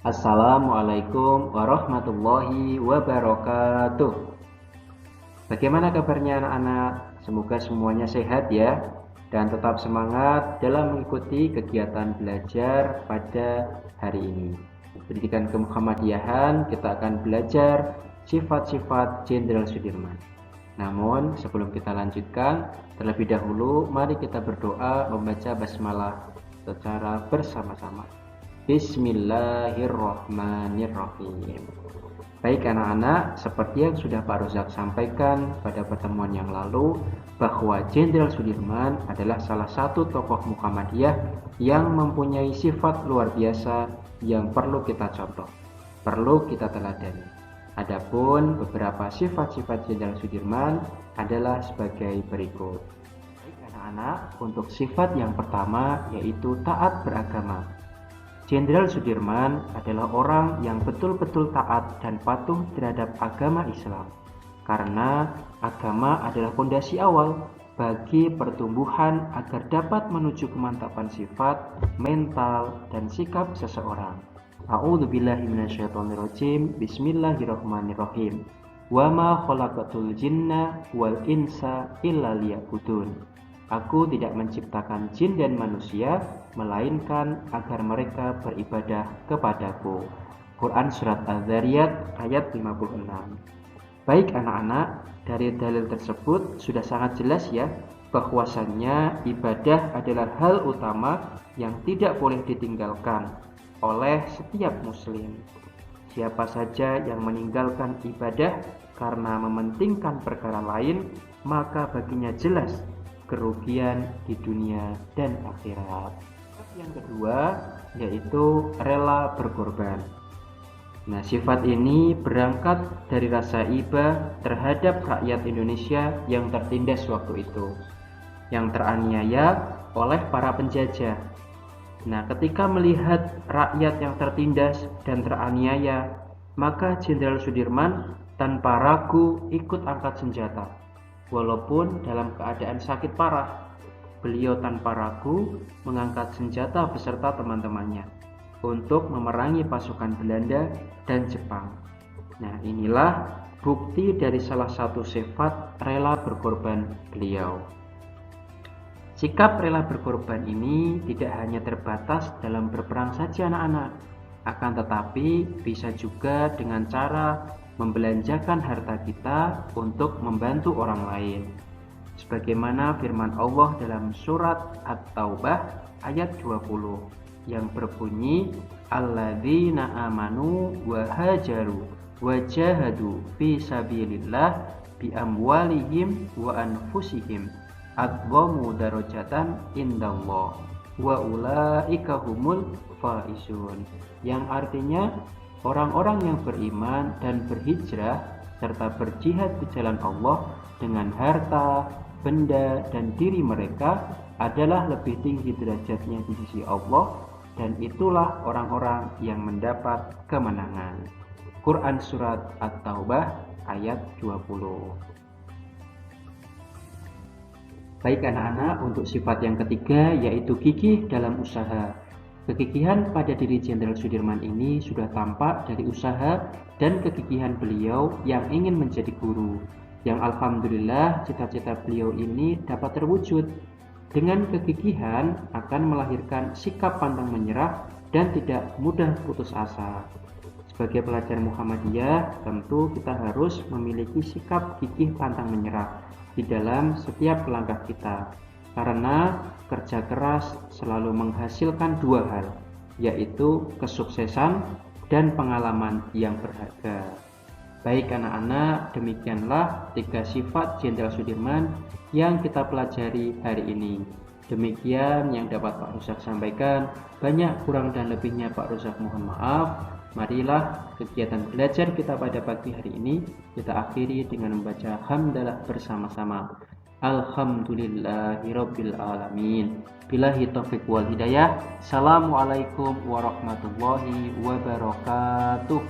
Assalamualaikum warahmatullahi wabarakatuh. Bagaimana kabarnya anak-anak? Semoga semuanya sehat ya, dan tetap semangat dalam mengikuti kegiatan belajar pada hari ini. Pendidikan Kemuhammadiyahan, kita akan belajar sifat-sifat Jenderal Sudirman. Namun sebelum kita lanjutkan, terlebih dahulu mari kita berdoa membaca basmalah secara bersama-sama. Bismillahirrahmanirrahim. Baik anak-anak, seperti yang sudah Pak Rozak sampaikan pada pertemuan yang lalu, bahwa Jenderal Sudirman adalah salah satu tokoh Muhammadiyah yang mempunyai sifat luar biasa yang perlu kita contoh, perlu kita teladani. Adapun beberapa sifat-sifat Jenderal Sudirman adalah sebagai berikut. Baik anak-anak, untuk sifat yang pertama yaitu taat beragama. Jenderal Sudirman adalah orang yang betul-betul taat dan patuh terhadap agama Islam, karena agama adalah fondasi awal bagi pertumbuhan agar dapat menuju kemantapan sifat, mental, dan sikap seseorang. A'udzubillahi minasyaitonirrajim. Bismillahirrahmanirrahim. Wa ma khalaqatul jinna wal insa illa liya'budun. Aku tidak menciptakan jin dan manusia, melainkan agar mereka beribadah kepadaku. Quran Surat Az-Zariyat ayat 56. Baik anak-anak, dari dalil tersebut sudah sangat jelas ya, bahwasannya ibadah adalah hal utama yang tidak boleh ditinggalkan oleh setiap muslim. Siapa saja yang meninggalkan ibadah karena mementingkan perkara lain, maka baginya jelas kerugian di dunia dan akhirat. Yang kedua yaitu rela berkorban. Nah, sifat ini berangkat dari rasa iba terhadap rakyat Indonesia yang tertindas waktu itu, yang teraniaya oleh para penjajah. Nah, ketika melihat rakyat yang tertindas dan teraniaya, maka Jenderal Sudirman tanpa ragu ikut angkat senjata. Walaupun dalam keadaan sakit parah, beliau tanpa ragu mengangkat senjata beserta teman-temannya untuk memerangi pasukan Belanda dan Jepang. Nah, inilah bukti dari salah satu sifat rela berkorban beliau. Sikap rela berkorban ini tidak hanya terbatas dalam berperang saja anak-anak, akan tetapi bisa juga dengan cara membelanjakan harta kita untuk membantu orang lain. Sebagaimana firman Allah dalam surat At-Taubah ayat 20 yang berbunyi, alladzina amanu wa hajaru wa jahadu fi sabilillah bi amwalihim wa anfusihim aqwamu darajatan indallah wa ulaika humul faizun, yang artinya orang-orang yang beriman dan berhijrah serta berjihad di jalan Allah dengan harta, benda, dan diri mereka adalah lebih tinggi derajatnya di sisi Allah, dan itulah orang-orang yang mendapat kemenangan. Quran Surat At-Taubah ayat 20. Baik anak-anak, untuk sifat yang ketiga yaitu gigih dalam usaha. Kegigihan pada diri Jenderal Sudirman ini sudah tampak dari usaha dan kegigihan beliau yang ingin menjadi guru, yang alhamdulillah cita-cita beliau ini dapat terwujud. Dengan kegigihan akan melahirkan sikap pantang menyerah dan tidak mudah putus asa. Sebagai pelajar Muhammadiyah, tentu kita harus memiliki sikap gigih pantang menyerah di dalam setiap langkah kita, karena kerja keras selalu menghasilkan dua hal, yaitu kesuksesan dan pengalaman yang berharga. Baik anak-anak, demikianlah 3 sifat Jenderal Sudirman yang kita pelajari hari ini. Demikian yang dapat Pak Rozak sampaikan. Banyak kurang dan lebihnya Pak Rozak mohon maaf. Marilah kegiatan belajar kita pada pagi hari ini kita akhiri dengan membaca hamdalah bersama-sama. Alhamdulillahirabbil alamin. Billahi taufiq wal hidayah. Assalamualaikum warahmatullahi wabarakatuh.